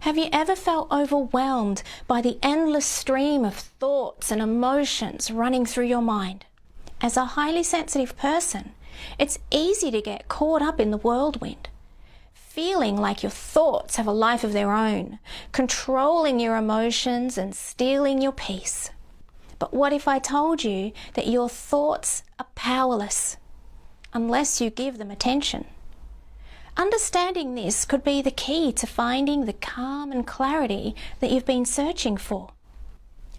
Have you ever felt overwhelmed by the endless stream of thoughts and emotions running through your mind? As a highly sensitive person, it's easy to get caught up in the whirlwind, feeling like your thoughts have a life of their own, controlling your emotions and stealing your peace. But what if I told you that your thoughts are powerless unless you give them attention? Understanding this could be the key to finding the calm and clarity that you've been searching for.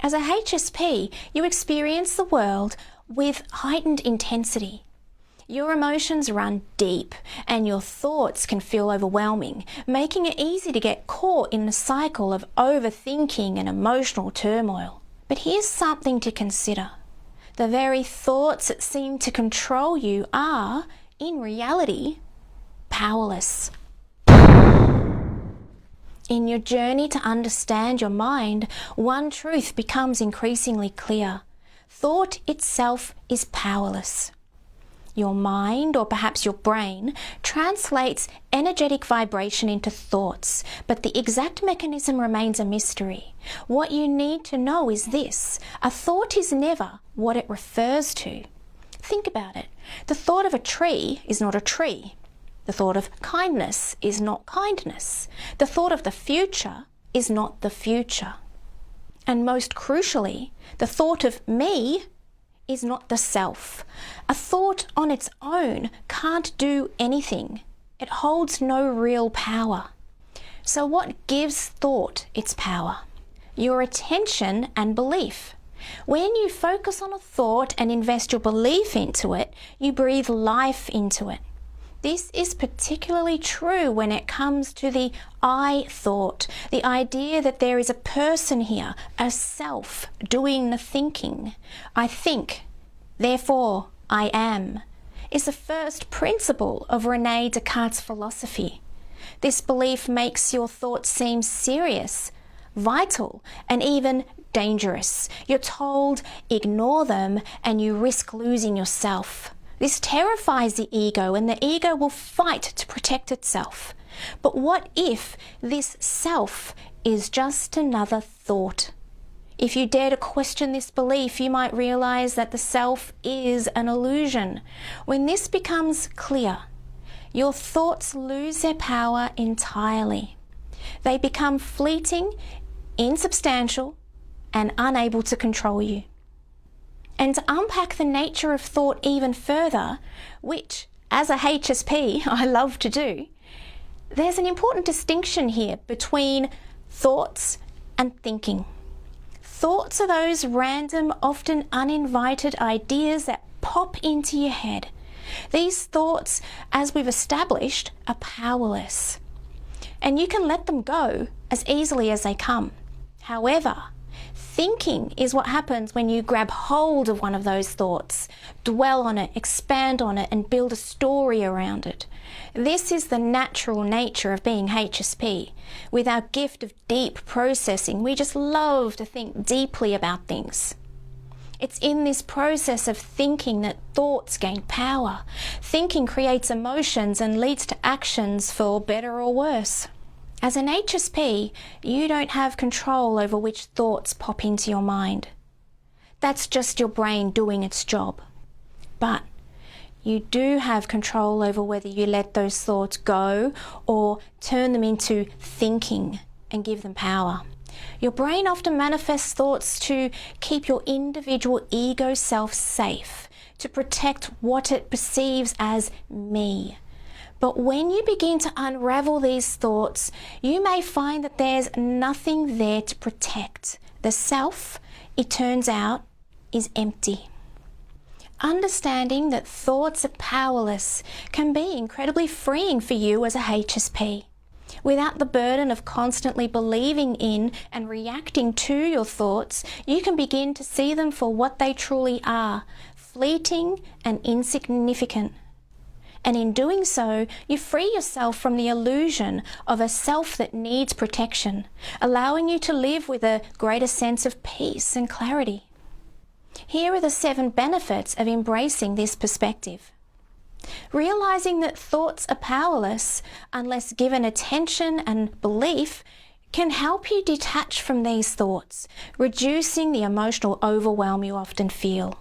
As a HSP, you experience the world with heightened intensity. Your emotions run deep and your thoughts can feel overwhelming, making it easy to get caught in the cycle of overthinking and emotional turmoil. But here's something to consider. The very thoughts that seem to control you are, in reality, powerless. In your journey to understand your mind, one truth becomes increasingly clear. Thought itself is powerless. Your mind, or perhaps your brain, translates energetic vibration into thoughts, but the exact mechanism remains a mystery. What you need to know is this: a thought is never what it refers to. Think about it. The thought of a tree is not a tree. The thought of kindness is not kindness. The thought of the future is not the future. And most crucially, the thought of me is not the self. A thought on its own can't do anything. It holds no real power. So what gives thought its power? Your attention and belief. When you focus on a thought and invest your belief into it, you breathe life into it. This is particularly true when it comes to the I thought, the idea that there is a person here, a self, doing the thinking. I think, therefore I am, is the first principle of René Descartes' philosophy. This belief makes your thoughts seem serious, vital, and even dangerous. You're told, ignore them, and you risk losing yourself. This terrifies the ego, and the ego will fight to protect itself. But what if this self is just another thought? If you dare to question this belief, you might realize that the self is an illusion. When this becomes clear, your thoughts lose their power entirely. They become fleeting, insubstantial, and unable to control you. And to unpack the nature of thought even further, which, as a HSP, I love to do, there's an important distinction here between thoughts and thinking. Thoughts are those random, often uninvited ideas that pop into your head. These thoughts, as we've established, are powerless. And you can let them go as easily as they come. However, thinking is what happens when you grab hold of one of those thoughts, dwell on it, expand on it, and build a story around it. This is the natural nature of being HSP. With our gift of deep processing, we just love to think deeply about things. It's in this process of thinking that thoughts gain power. Thinking creates emotions and leads to actions for better or worse. As an HSP, you don't have control over which thoughts pop into your mind. That's just your brain doing its job. But you do have control over whether you let those thoughts go or turn them into thinking and give them power. Your brain often manifests thoughts to keep your individual ego self safe, to protect what it perceives as me. But when you begin to unravel these thoughts, you may find that there's nothing there to protect. The self, it turns out, is empty. Understanding that thoughts are powerless can be incredibly freeing for you as a HSP. Without the burden of constantly believing in and reacting to your thoughts, you can begin to see them for what they truly are, fleeting and insignificant. And in doing so, you free yourself from the illusion of a self that needs protection, allowing you to live with a greater sense of peace and clarity. Here are the 7 benefits of embracing this perspective. Realizing that thoughts are powerless unless given attention and belief can help you detach from these thoughts, reducing the emotional overwhelm you often feel.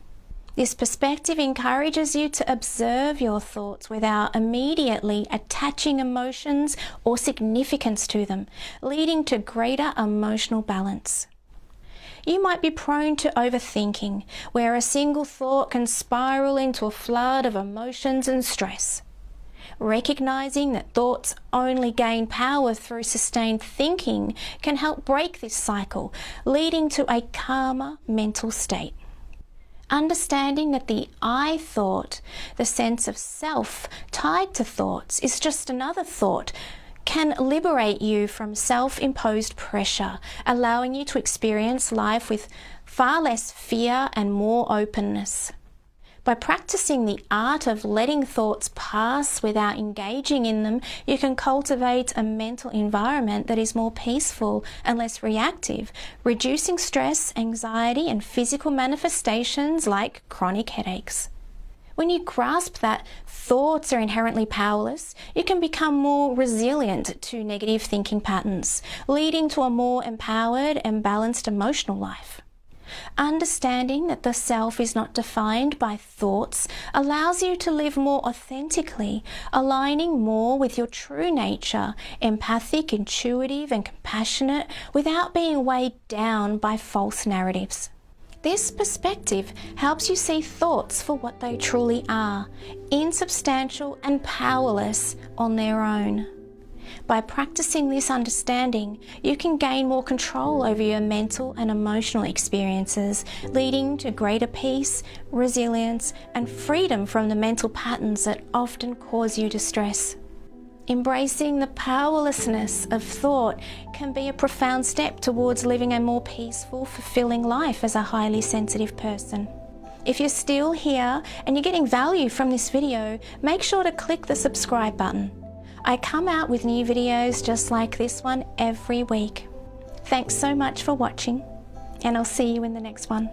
This perspective encourages you to observe your thoughts without immediately attaching emotions or significance to them, leading to greater emotional balance. You might be prone to overthinking, where a single thought can spiral into a flood of emotions and stress. Recognizing that thoughts only gain power through sustained thinking can help break this cycle, leading to a calmer mental state. Understanding that the I thought, the sense of self tied to thoughts, is just another thought, can liberate you from self-imposed pressure, allowing you to experience life with far less fear and more openness. By practicing the art of letting thoughts pass without engaging in them, you can cultivate a mental environment that is more peaceful and less reactive, reducing stress, anxiety, and physical manifestations like chronic headaches. When you grasp that thoughts are inherently powerless, you can become more resilient to negative thinking patterns, leading to a more empowered and balanced emotional life. Understanding that the self is not defined by thoughts allows you to live more authentically, aligning more with your true nature, empathic, intuitive, and compassionate, without being weighed down by false narratives. This perspective helps you see thoughts for what they truly are, insubstantial and powerless on their own. By practicing this understanding, you can gain more control over your mental and emotional experiences, leading to greater peace, resilience, and freedom from the mental patterns that often cause you distress. Embracing the powerlessness of thought can be a profound step towards living a more peaceful, fulfilling life as a highly sensitive person. If you're still here and you're getting value from this video, make sure to click the subscribe button. I come out with new videos just like this one every week. Thanks so much for watching, and I'll see you in the next one.